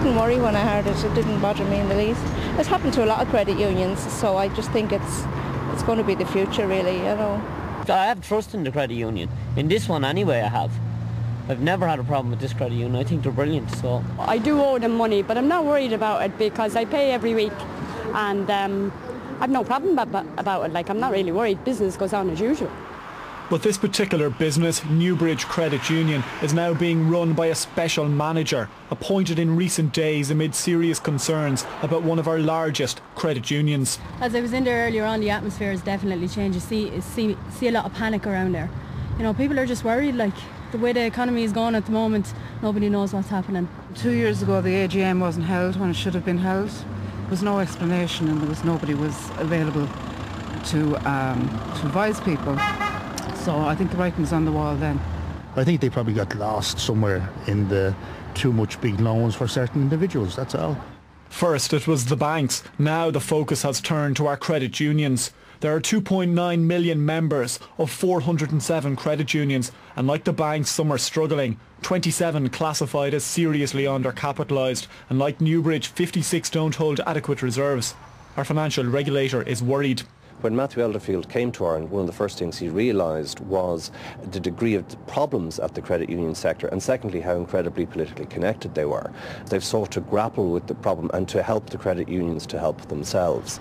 didn't worry when I heard it. It didn't bother me in the least. It's happened to a lot of credit unions, so I just think it's going to be the future, really, you know. I have trust in the credit union. In this one anyway, I have. I've never had a problem with this credit union. I think they're brilliant, so... I do owe them money, but I'm not worried about it because I pay every week and I've no problem about it. Like, I'm not really worried. Business goes on as usual. But this particular business, Newbridge Credit Union, is now being run by a special manager, appointed in recent days amid serious concerns about one of our largest credit unions. As I was in there earlier on, the atmosphere has definitely changed. See a lot of panic around there. You know, people are just worried, like, the way the economy is going at the moment, nobody knows what's happening. 2 years ago the AGM wasn't held when it should have been held. There was no explanation and nobody was available to advise people. So I think the writing's on the wall then. I think they probably got lost somewhere in the too much big loans for certain individuals, that's all. First it was the banks. Now the focus has turned to our credit unions. There are 2.9 million members of 407 credit unions, and like the banks, some are struggling. 27 classified as seriously under-capitalised, and like Newbridge, 56 don't hold adequate reserves. Our financial regulator is worried. When Matthew Elderfield came to Ireland, one of the first things he realised was the degree of problems at the credit union sector, and secondly how incredibly politically connected they were. They've sought to grapple with the problem and to help the credit unions to help themselves.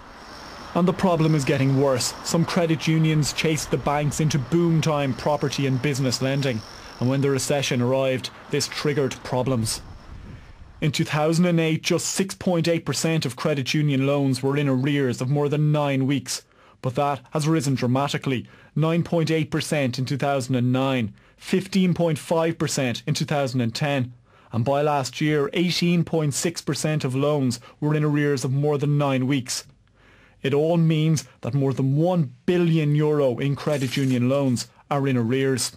And the problem is getting worse. Some credit unions chased the banks into boom time property and business lending, and when the recession arrived, this triggered problems. In 2008, just 6.8% of credit union loans were in arrears of more than 9 weeks. But that has risen dramatically, 9.8% in 2009, 15.5% in 2010, and by last year 18.6% of loans were in arrears of more than 9 weeks. It all means that more than €1 billion in credit union loans are in arrears.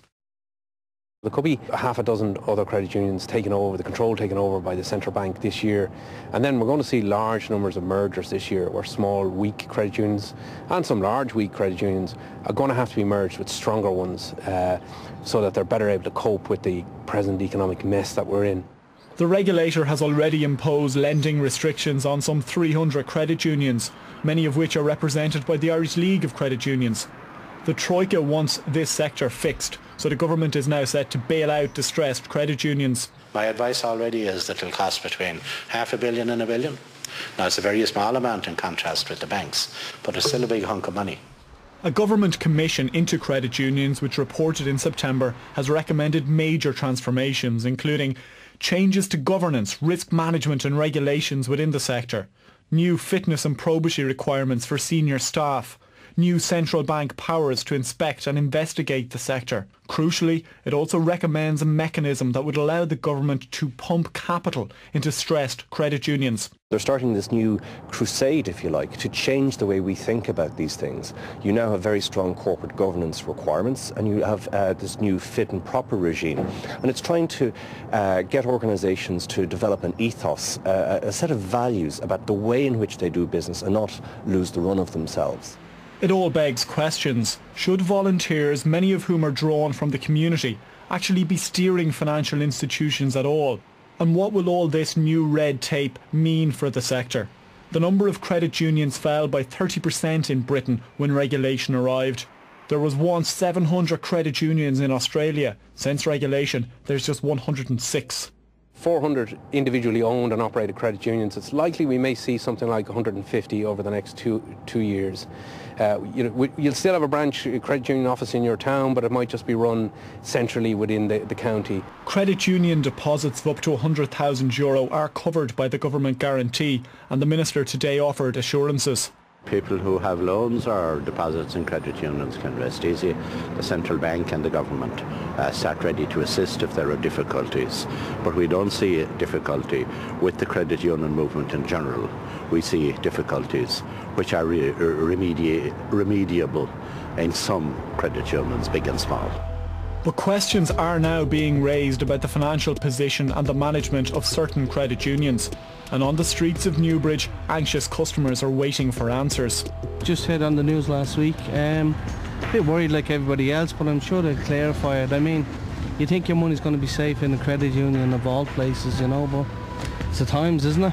There could be half a dozen other credit unions taken over, the control taken over by the central bank this year. And then we're going to see large numbers of mergers this year where small, weak credit unions and some large, weak credit unions are going to have to be merged with stronger ones so that they're better able to cope with the present economic mess that we're in. The regulator has already imposed lending restrictions on some 300 credit unions, many of which are represented by the Irish League of Credit Unions. The Troika wants this sector fixed, so the government is now set to bail out distressed credit unions. My advice already is that it'll cost between $500 million and $1 billion. Now it's a very small amount in contrast with the banks, but it's still a big hunk of money. A government commission into credit unions, which reported in September, has recommended major transformations, including changes to governance, risk management and regulations within the sector, new fitness and probity requirements for senior staff, new central bank powers to inspect and investigate the sector. Crucially, it also recommends a mechanism that would allow the government to pump capital into stressed credit unions. They're starting this new crusade, if you like, to change the way we think about these things. You now have very strong corporate governance requirements, and you have this new fit and proper regime. And it's trying to get organisations to develop an ethos, a set of values about the way in which they do business and not lose the run of themselves. It all begs questions. Should volunteers, many of whom are drawn from the community, actually be steering financial institutions at all? And what will all this new red tape mean for the sector? The number of credit unions fell by 30% in Britain when regulation arrived. There was once 700 credit unions in Australia. Since regulation, there's just 106. 400 individually owned and operated credit unions. It's likely we may see something like 150 over the next two years. You'll still have a branch credit union office in your town, but it might just be run centrally within the county. Credit union deposits of up to €100,000 are covered by the government guarantee, and the Minister today offered assurances. People who have loans or deposits in credit unions can rest easy. The central bank and the government start ready to assist if there are difficulties. But we don't see difficulty with the credit union movement in general. We see difficulties which are remediable in some credit unions, big and small. But questions are now being raised about the financial position and the management of certain credit unions. And on the streets of Newbridge, anxious customers are waiting for answers. Just heard on the news last week, a bit worried like everybody else, but I'm sure they'll clarify it. I mean, you think your money's going to be safe in a credit union of all places, you know, but It's the times, isn't it?